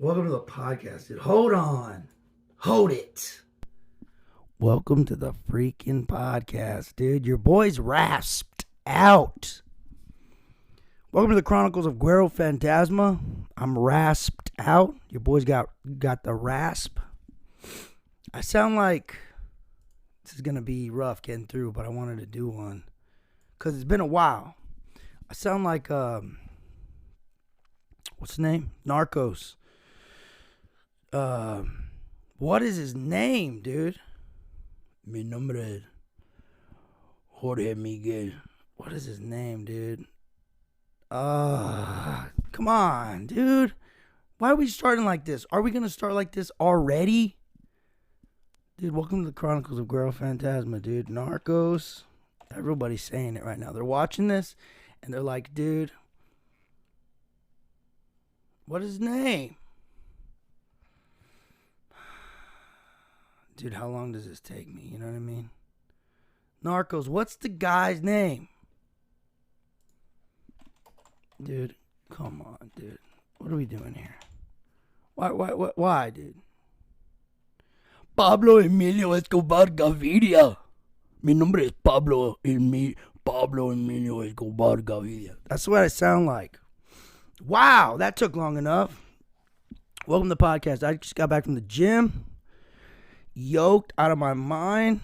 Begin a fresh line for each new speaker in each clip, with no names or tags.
Welcome to the podcast, dude. Hold on. Hold it. Welcome to the freaking podcast, dude. Your boy's rasped out. Welcome to the Chronicles of Guero Fantazma. I'm rasped out. Your boy's got the rasp. I sound like this is going to be rough getting through, but I wanted to do one because it's been a while. I sound like, what's his name? Narcos. What is his name, dude? Mi nombre es Jorge Miguel. What is his name, dude? Come on, dude. Why are we starting like this? Are we going to start like this already? Dude, welcome to the Chronicles of Guero Fantazma, dude. Narcos. Everybody's saying it right now. They're watching this, and they're like, dude, what is his name? Dude, how long does this take me? You know what I mean? Narcos, what's the guy's name? Dude, come on, dude. What are we doing here? Why, dude? Pablo Emilio Escobar Gaviria. Mi nombre es Pablo Emilio Escobar Gaviria. That's what I sound like. Wow, that took long enough. Welcome to the podcast. I just got back from the gym. Yoked out of my mind,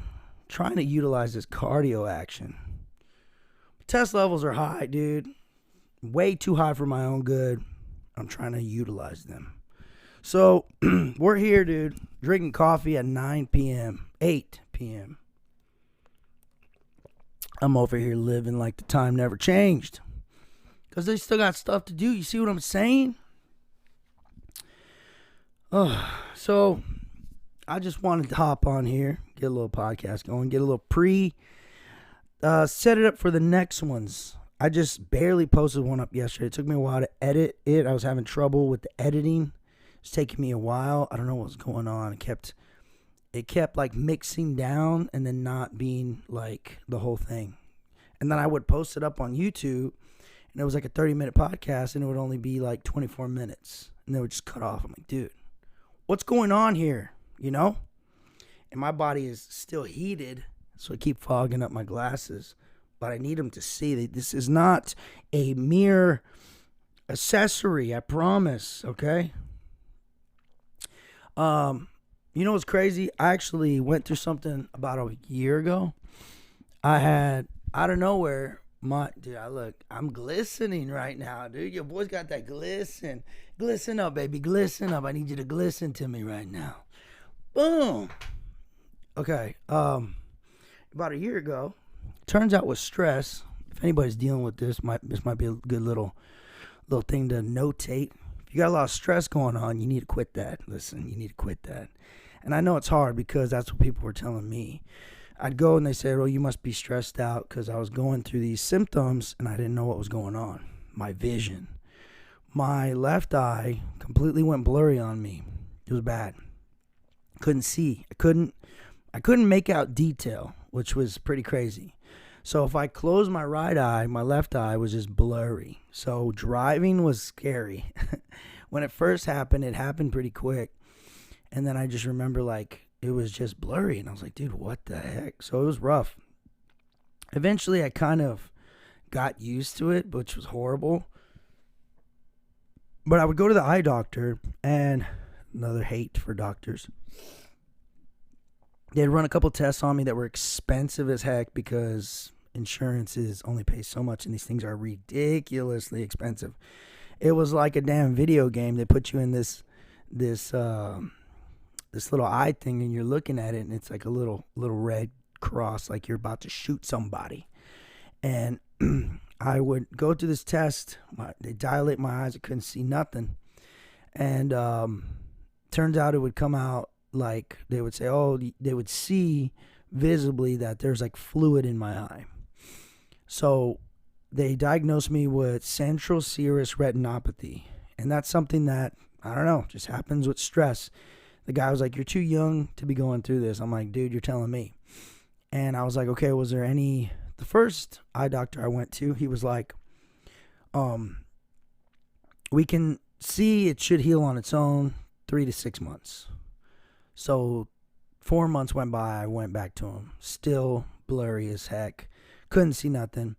trying to utilize this cardio action. Test levels are high, dude. Way too high for my own good. I'm trying to utilize them. So, we're here, dude, drinking coffee at 9 p.m., 8 p.m. I'm over here living like the time never changed. Because they still got stuff to do. You see what I'm saying? So I just wanted to hop on here, get a little podcast going, get a little set it up for the next ones. I just barely posted one up yesterday. It took me a while to edit it. I was having trouble with the editing. It's taking me a while. I don't know what was going on. It kept like mixing down and then not being like the whole thing. And then I would post it up on YouTube, and it was like a 30-minute podcast, and it would only be like 24 minutes. And they would just cut off. I'm like, dude, what's going on here? You know? And my body is still heated, so I keep fogging up my glasses. But I need them to see that this is not a mere accessory, I promise, okay? You know what's crazy? I actually went through something about a year ago. I had, out of nowhere, I'm glistening right now, dude. Your boy's got that glisten. Glisten up, baby, glisten up. I need you to glisten to me right now. Boom. Okay. About a year ago, turns out with stress, if anybody's dealing with this might be a good little thing to notate. If you got a lot of stress going on, you need to quit that. Listen, you need to quit that. And I know it's hard because that's what people were telling me. I'd go and they said, well, you must be stressed out because I was going through these symptoms and I didn't know what was going on. My vision. My left eye completely went blurry on me. It was bad. Couldn't see. I couldn't make out detail, which was pretty crazy. So if I closed my right eye, my left eye was just blurry. So driving was scary. When it first happened, it happened pretty quick. And then I just remember like it was just blurry. And I was like, dude, what the heck? So it was rough. Eventually I kind of got used to it, which was horrible. But I would go to the eye doctor, and another hate for doctors. They'd run a couple tests on me that were expensive as heck because insurances only pay so much and these things are ridiculously expensive. It was like a damn video game. They put you in this little eye thing and you're looking at it and it's like a little red cross like you're about to shoot somebody. And I would go to this test. They dilate my eyes. I couldn't see nothing. And turns out it would come out like they would say, they would see visibly that there's like fluid in my eye. So they diagnosed me with central serous retinopathy. And that's something that, I don't know, just happens with stress. The guy was like, you're too young to be going through this. I'm like, dude, you're telling me. And I was like, okay, was there any, the first eye doctor I went to, he was like, we can C, it should heal on its own 3 to 6 months. So 4 months went by. I went back to him. Still blurry as heck. Couldn't see nothing.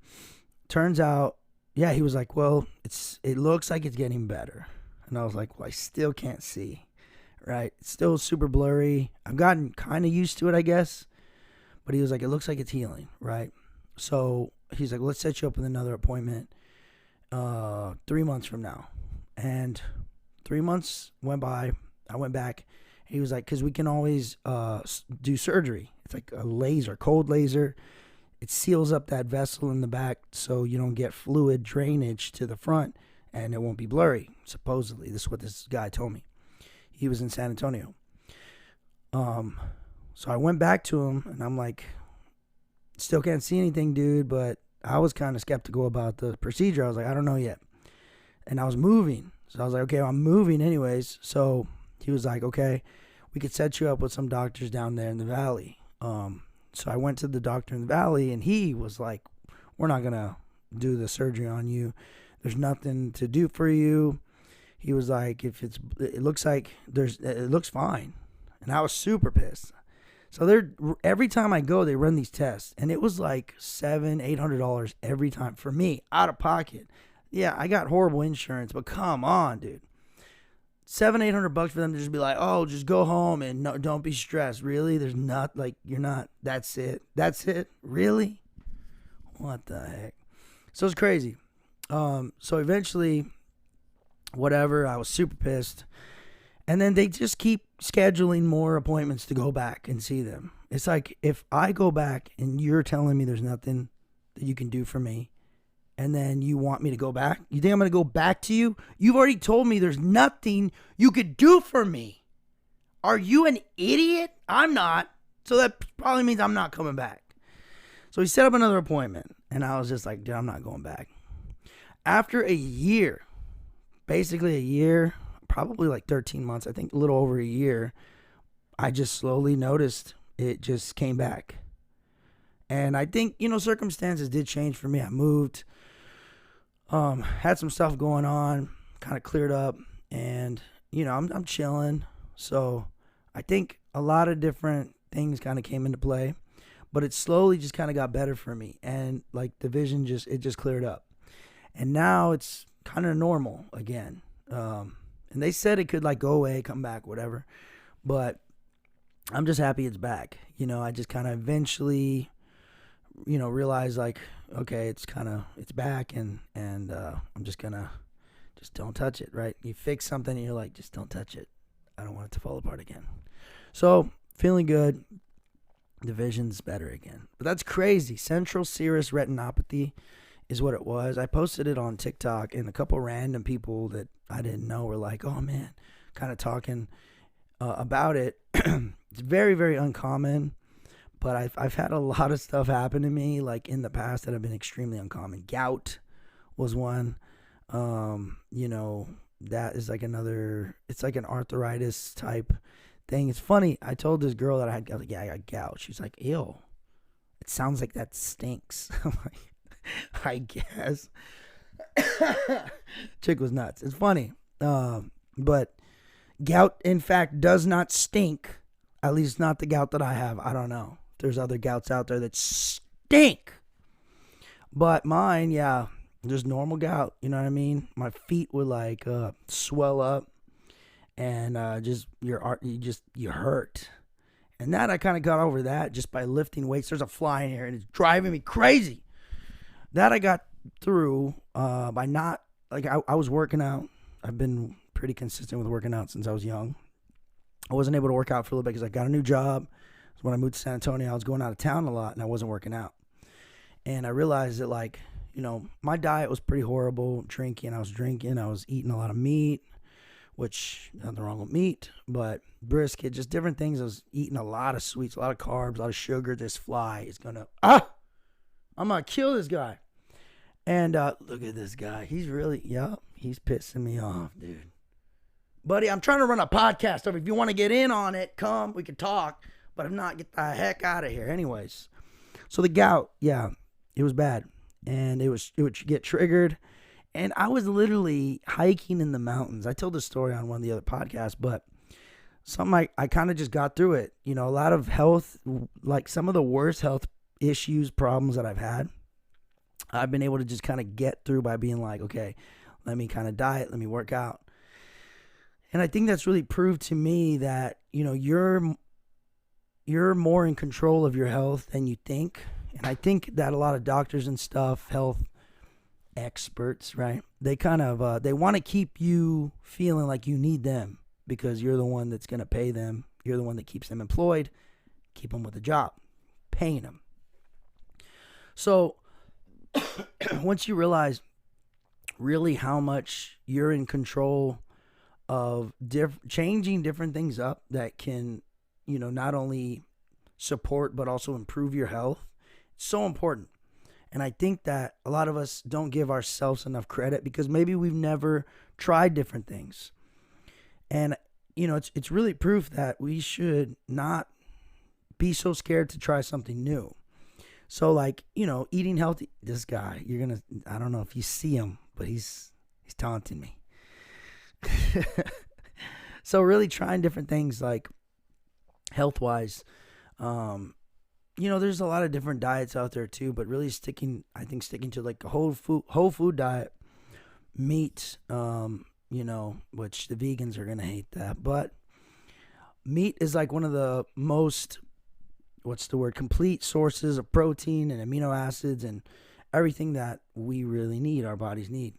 Turns out, yeah, he was like, well, it looks like it's getting better. And I was like, well, I still can't see, right? It's still super blurry. I've gotten kind of used to it, I guess. But he was like, it looks like it's healing, right? So he's like, let's set you up with another appointment 3 months from now. And 3 months went by. I went back. He was like, because we can always do surgery. It's like a laser, cold laser. It seals up that vessel in the back so you don't get fluid drainage to the front and it won't be blurry, supposedly. This is what this guy told me. He was in San Antonio. So I went back to him and I'm like, still can't see anything, dude, but I was kind of skeptical about the procedure. I was like, I don't know yet. And I was moving. So I was like, okay, I'm moving anyways. So he was like, okay, we could set you up with some doctors down there in the valley. So I went to the doctor in the valley, and he was like, we're not going to do the surgery on you. There's nothing to do for you. He was like, it looks fine. And I was super pissed. So every time I go, they run these tests, and it was like $700-800 every time for me, out of pocket. Yeah, I got horrible insurance, but come on, dude. $700-800 for them to just be like, oh, just go home and no, don't be stressed. Really? There's not, like, you're not, that's it. Really? What the heck? So it's crazy. So eventually, whatever, I was super pissed. And then they just keep scheduling more appointments to go back and see them. It's like, if I go back and you're telling me there's nothing that you can do for me, and then you want me to go back? You think I'm going to go back to you? You've already told me there's nothing you could do for me. Are you an idiot? I'm not. So that probably means I'm not coming back. So he set up another appointment. And I was just like, dude, I'm not going back. After a year, basically a year, probably like 13 months, I think a little over a year, I just slowly noticed it just came back. And I think, circumstances did change for me. I moved. Had some stuff going on, kind of cleared up, and I'm chilling. So I think a lot of different things kind of came into play, but it slowly just kind of got better for me, and like the vision just cleared up, and now it's kind of normal again. And they said it could like go away, come back, whatever, but I'm just happy it's back. I just kind of eventually realize like, okay, it's back, and I'm just don't touch it, right? You fix something and you're like, just don't touch it. I don't want it to fall apart again. So feeling good. The vision's better again. But that's crazy. Central serous retinopathy is what it was. I posted it on TikTok, and a couple random people that I didn't know were like, oh man, kind of talking about it. It's very, very uncommon. But I've had a lot of stuff happen to me like in the past that have been extremely uncommon. Gout was one. That is like another, it's like an arthritis type thing. It's funny. I told this girl that I was like, yeah, I got gout. She's like, ew. It sounds like that stinks. I'm like, I guess. Chick was nuts. It's funny. But gout, in fact, does not stink. At least not the gout that I have. I don't know. There's other gouts out there that stink. But mine, yeah, just normal gout. You know what I mean? My feet would like swell up, and you hurt. And that I kind of got over that just by lifting weights. There's a fly in here, and it's driving me crazy. That I got through by not, like, I was working out. I've been pretty consistent with working out since I was young. I wasn't able to work out for a little bit because I got a new job. So when I moved to San Antonio, I was going out of town a lot, and I wasn't working out. And I realized that, like, my diet was pretty horrible. I was eating a lot of meat, which nothing wrong with meat, but brisket, just different things. I was eating a lot of sweets, a lot of carbs, a lot of sugar. This fly is I'm going to kill this guy. And look at this guy. He's pissing me off, dude. Buddy, I'm trying to run a podcast. So if you want to get in on it, come, we can talk. But if not, get the heck out of here. Anyways, so the gout, yeah, it was bad. And it would get triggered. And I was literally hiking in the mountains. I told this story on one of the other podcasts, but something I kind of just got through it. You know, a lot of health, like some of the worst health issues, problems that I've had, I've been able to just kind of get through by being like, okay, let me kind of diet, let me work out. And I think that's really proved to me that, you know, you're more in control of your health than you think. And I think that a lot of doctors and stuff, health experts, right? They kind of they want to keep you feeling like you need them because you're the one that's going to pay them. You're the one that keeps them employed, keep them with a job, paying them. So once you realize really how much you're in control of changing different things up that can, you know, not only support but also improve your health, it's so important. And I think that a lot of us don't give ourselves enough credit because maybe we've never tried different things. And, you know, it's really proof that we should not be so scared to try something new. So, like, you know, eating healthy, this guy, I don't know if you see him, but he's taunting me. So really trying different things like health-wise, you know, there's a lot of different diets out there too, but really sticking to like a whole food diet, meat, you know, which the vegans are going to hate that, but meat is like one of the most, complete sources of protein and amino acids and everything that we really need, our bodies need.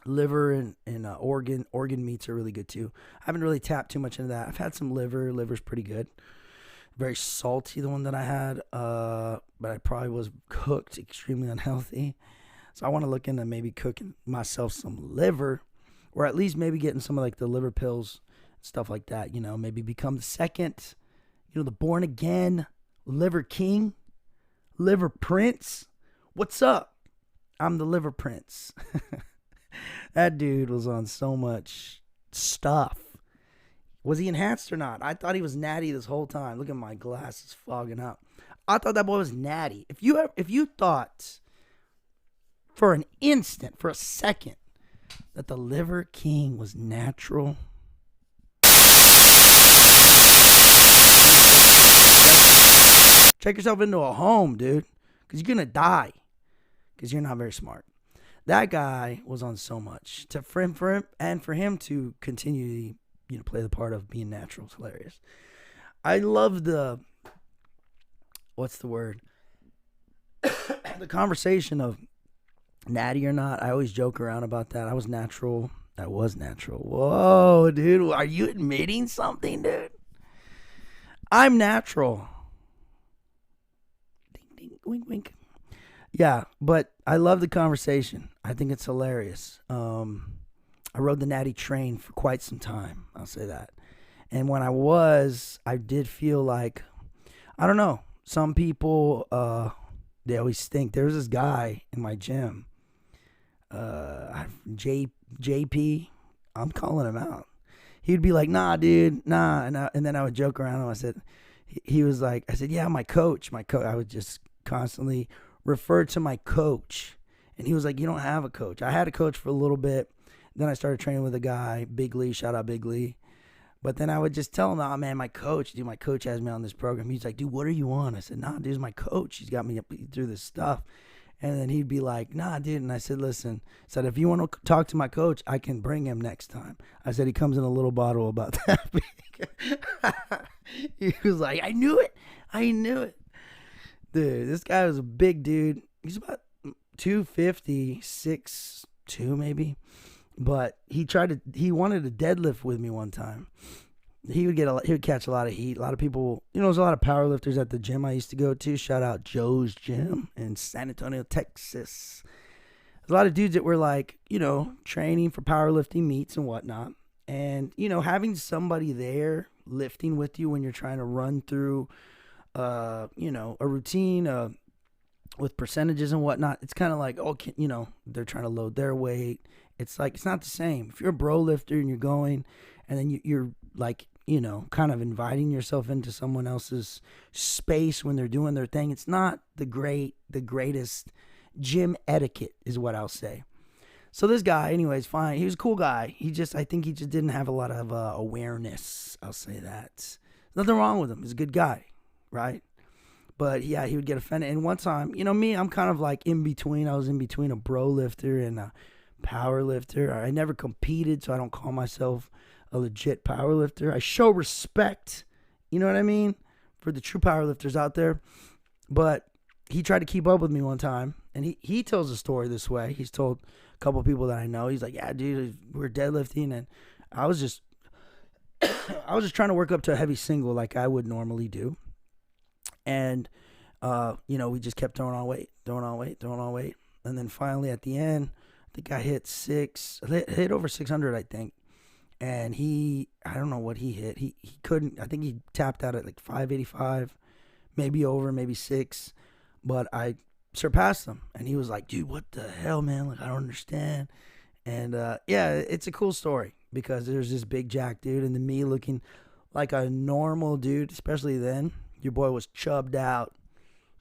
Liver and organ meats are really good too. I haven't really tapped too much into that. I've had some liver. Liver's pretty good. Very salty, the one that I had, but I probably was cooked extremely unhealthy. So I want to look into maybe cooking myself some liver, or at least maybe getting some of like the liver pills, stuff like that. You know, maybe become the second, you know, the born again liver king, liver prince. What's up? I'm the liver prince. That dude was on so much stuff. Was he enhanced or not? I thought he was natty this whole time. Look at my glasses fogging up. I thought that boy was natty. If you thought for an instant, for a second, that the Liver King was natural, check yourself into a home, dude, because you're gonna die because you're not very smart. That guy was on so much for him to continue to, you know, play the part of being natural. It's hilarious. I love the conversation of natty or not. I always joke around about that. I was natural. Whoa, dude. Are you admitting something, dude? I'm natural. Ding, ding, wink, wink. Yeah, but I love the conversation. I think it's hilarious. I rode the natty train for quite some time. I'll say that. And when I did feel like, I don't know, some people, they always think. There's this guy in my gym, JP, I'm calling him out. He'd be like, nah, dude, nah. And then I would joke around him. I said, yeah, my coach. I would just constantly refer to my coach. And he was like, you don't have a coach. I had a coach for a little bit. Then I started training with a guy, Big Lee, shout out Big Lee. But then I would just tell him, oh, man, my coach has me on this program. He's like, dude, what are you on? I said, nah, dude, my coach. He's got me up through this stuff. And then he'd be like, nah, dude. And I said, listen, if you want to talk to my coach, I can bring him next time. I said, he comes in a little bottle about that big. He was like, I knew it. Dude, this guy was a big dude. He's about 250, 6'2" maybe. But he wanted to deadlift with me one time. He would catch a lot of heat. A lot of people, you know, there's a lot of power lifters at the gym I used to go to. Shout out Joe's Gym in San Antonio, Texas. There's a lot of dudes that were like, you know, training for powerlifting meets and whatnot. And, you know, having somebody there lifting with you when you're trying to run through, you know, a routine with percentages and whatnot, it's kind of like, you know, they're trying to load their weight. It's like, it's not the same. If you're a bro lifter and you're going and then you're like, you know, kind of inviting yourself into someone else's space when they're doing their thing, it's not the greatest gym etiquette is what I'll say. So this guy, anyways, fine. He was a cool guy. I think he just didn't have a lot of awareness. I'll say that. Nothing wrong with him. He's a good guy, right? But yeah, he would get offended. And one time, me, I'm kind of like in between. I was in between a bro lifter and a power lifter. I never competed, so I don't call myself a legit power lifter. I show respect, you know what I mean, for the true power lifters out there. But he tried to keep up with me one time, and he tells a story this way. He's told a couple of people that I know. He's like, yeah, dude, we're deadlifting, and I was just trying to work up to a heavy single like I would normally do. And, we just kept throwing on weight. And then finally at the end, I think I hit over 600, I think. And I don't know what he hit. He couldn't, I think he tapped out at like 585, maybe over, maybe 6. But I surpassed him. And he was like, dude, what the hell, man? Like, I don't understand. And, yeah, it's a cool story because there's this big jack dude and then me looking like a normal dude, especially then. Your boy was chubbed out,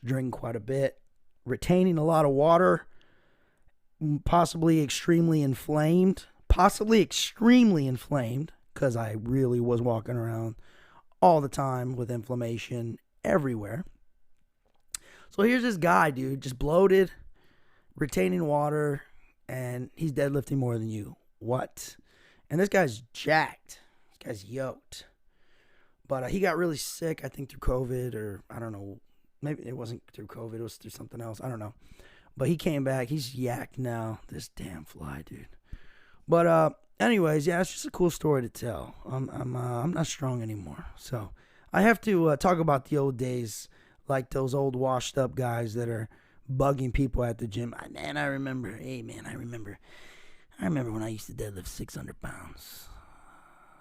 drinking quite a bit, retaining a lot of water, possibly extremely inflamed, because I really was walking around all the time with inflammation everywhere. So here's this guy, dude, just bloated, retaining water, and he's deadlifting more than you. What? And this guy's jacked. This guy's yoked. But he got really sick, I think, through COVID, or I don't know. Maybe it wasn't through COVID. It was through something else. I don't know. But he came back. He's yacked now. This damn fly, dude. But anyways, yeah, it's just a cool story to tell. I'm not strong anymore. So I have to talk about the old days, like those old washed up guys that are bugging people at the gym. Man, I remember when I used to deadlift 600 pounds.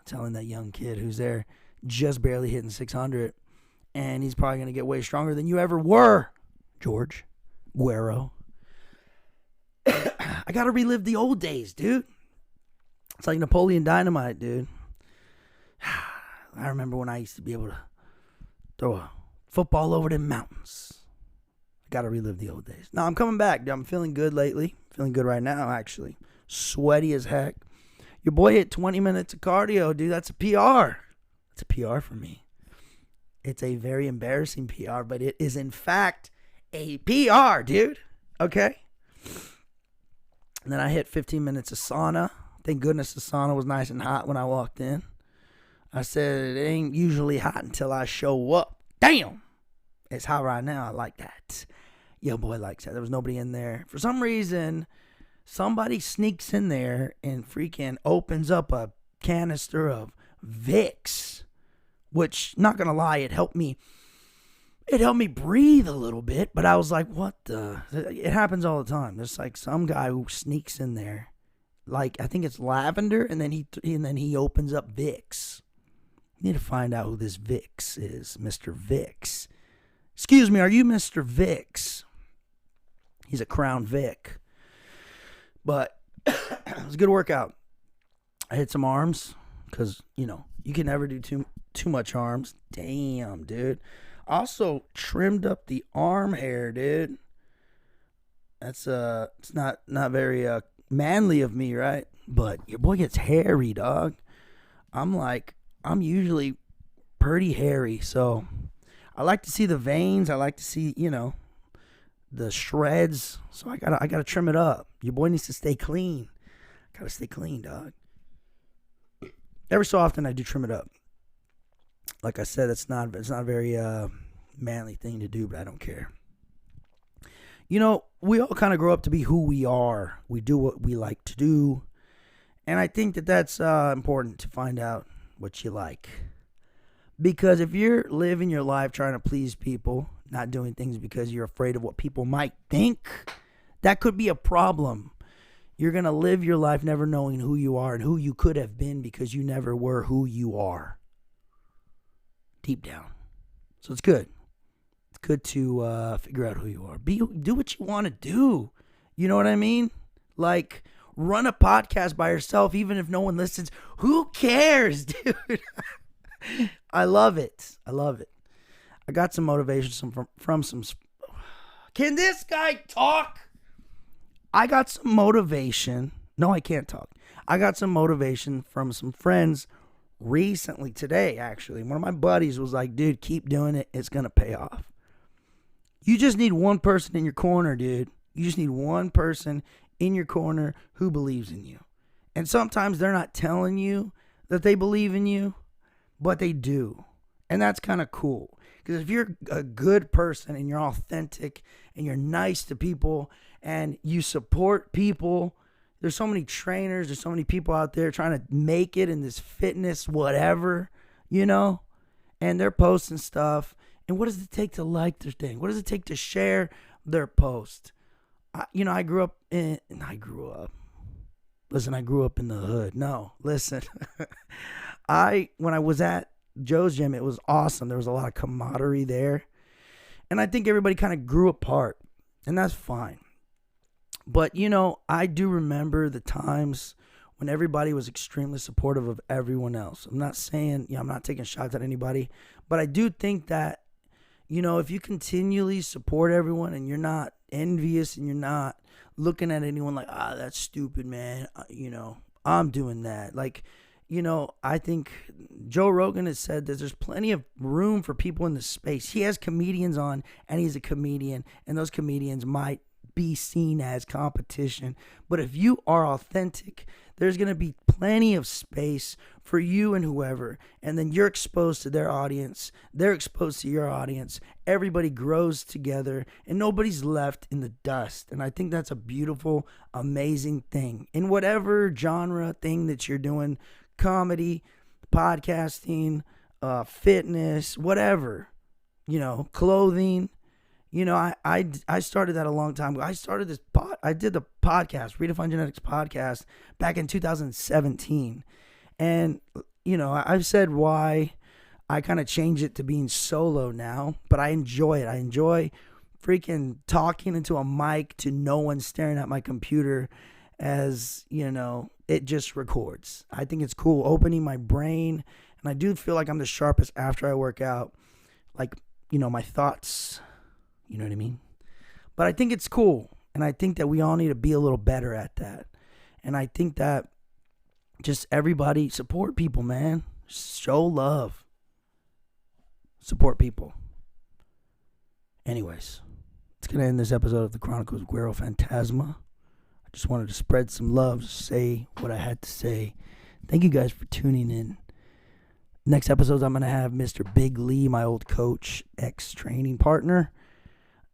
Telling that young kid who's there just barely hitting 600, and he's probably going to get way stronger than you ever were, George Guero. I got to relive the old days, dude. It's like Napoleon Dynamite, dude. I remember when I used to be able to throw a football over the mountains. I got to relive the old days. No, I'm coming back, dude. I'm feeling good lately. Feeling good right now, actually. Sweaty as heck. Your boy hit 20 minutes of cardio, dude. That's a PR. It's a PR for me. It's a very embarrassing PR, but it is in fact a PR, dude. Okay? And then I hit 15 minutes of sauna. Thank goodness the sauna was nice and hot when I walked in. I said it ain't usually hot until I show up. Damn! It's hot right now. I like that. Yo, boy likes that. There was nobody in there. For some reason, somebody sneaks in there and freaking opens up a canister of Vicks, which, not gonna lie, it helped me breathe a little bit, but I was like, what the? It happens all the time. There's like some guy who sneaks in there, like, I think it's lavender, and then he opens up Vicks. You need to find out who this Vicks is, Mr. Vicks. Excuse me, are you Mr. Vicks? He's a Crown Vic. But it was a good workout. I hit some arms because, you can never do too much arms. Damn, dude. Also trimmed up the arm hair, dude. That's it's not very manly of me, right? But your boy gets hairy, dog. I'm usually pretty hairy, so I like to see the veins. I like to see, the shreds. So I gotta trim it up. Your boy needs to stay clean. Gotta stay clean, dog. Every so often I do trim it up. Like I said, it's not a very manly thing to do, but I don't care. We all kind of grow up to be who we are. We do what we like to do. And I think that that's important to find out what you like. Because if you're living your life trying to please people, not doing things because you're afraid of what people might think, that could be a problem. You're going to live your life never knowing who you are and who you could have been because you never were who you are. Deep down. So it's good. It's good to figure out who you are. Do what you want to do. You know what I mean? Like, run a podcast by yourself even if no one listens. Who cares, dude? I love it. I got some motivation from some... Can this guy talk? I got some motivation No, I can't talk. I got some motivation from some friends recently, today actually. One of my buddies was like, dude, keep doing it. It's going to pay off. You just need one person in your corner, dude. You just need one person in your corner who believes in you. And sometimes they're not telling you that they believe in you, but they do. And that's kind of cool. Because if you're a good person and you're authentic and you're nice to people and you support people, there's so many trainers, there's so many people out there trying to make it in this fitness, whatever, you know, and they're posting stuff. And what does it take to like their thing? What does it take to share their post? I grew up in the hood. No, listen. When I was at Joe's gym, it was awesome. There was a lot of camaraderie there. And I think everybody kind of grew apart. And that's fine. But, I do remember the times when everybody was extremely supportive of everyone else. I'm not saying, I'm not taking shots at anybody. But I do think that, if you continually support everyone and you're not envious and you're not looking at anyone like, that's stupid, man. I'm doing that. Like, I think Joe Rogan has said that there's plenty of room for people in the space. He has comedians on, and he's a comedian, and those comedians might be seen as competition. But if you are authentic, there's going to be plenty of space for you and whoever. And then you're exposed to their audience. They're exposed to your audience. Everybody grows together, and nobody's left in the dust. And I think that's a beautiful, amazing thing. In whatever genre thing that you're doing, comedy, podcasting, fitness, whatever, clothing. I started that a long time ago. I did the podcast, Redefine Genetics podcast, back in 2017. And, I've said why I kind of changed it to being solo now, but I enjoy it. I enjoy freaking talking into a mic to no one staring at my computer as, it just records. I think it's cool opening my brain. And I do feel like I'm the sharpest after I work out. Like, my thoughts, you know what I mean? But I think it's cool. And I think that we all need to be a little better at that. And I think that just everybody support people, man. Show love. Support people. Anyways, it's going to end this episode of the Chronicles of Guero Fantazma. I just wanted to spread some love, say what I had to say. Thank you guys for tuning in. Next episodes, I'm going to have Mr. Big Lee, my old coach, ex-training partner,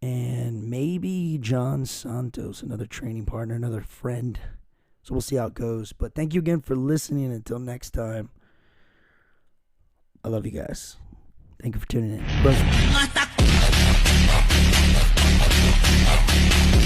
and maybe John Santos, another training partner, another friend. So we'll see how it goes. But thank you again for listening. Until next time, I love you guys. Thank you for tuning in. Bye.